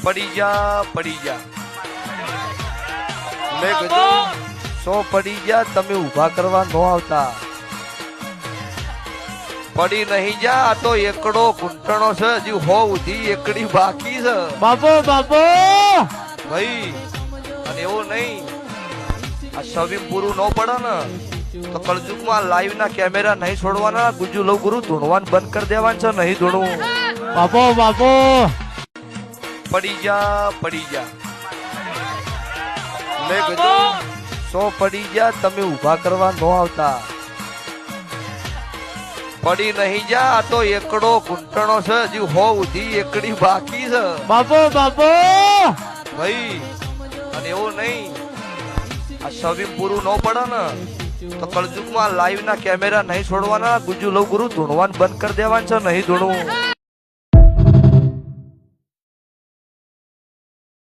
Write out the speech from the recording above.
પડી જા મેં કીધું 100 પડી જા, તમે ઊભા કરવા ન આવતા. પડી નહીં જા, આ તો એકડો ઘૂંટણો છે, હજી 100 ઉધી એકડી બાકી છે બાપો ભાઈ. અને એવું નહીં, આ સવી પૂરું ન પડે ને તો કળજુગમાં લાઈવ ના કેમેરા નહીં છોડવાના. ગુજુ લવ ગુરુ ધૂણવાન બંધ કરી દેવાનું છે, નહીં ધૂણવું. બાપો પડી જા મેં કીધું 100 પડી જા, તમે ઊભા કરવા ન આવતા. પડી નહીં જા, આ તો એકડો ઘૂંટણો છે, હજી 100 ઉધી એકડી બાકી છે બાપો ભાઈ. અને એવું નહીં, આ સવી પૂરું ન પડે ને તો કળજુગમાં લાઈવ ના કેમેરા નહીં છોડવાના. ગુજુ લવ ગુરુ ધૂણવાન બંધ કરી દેવાનું છે, નહીં ધૂણવું.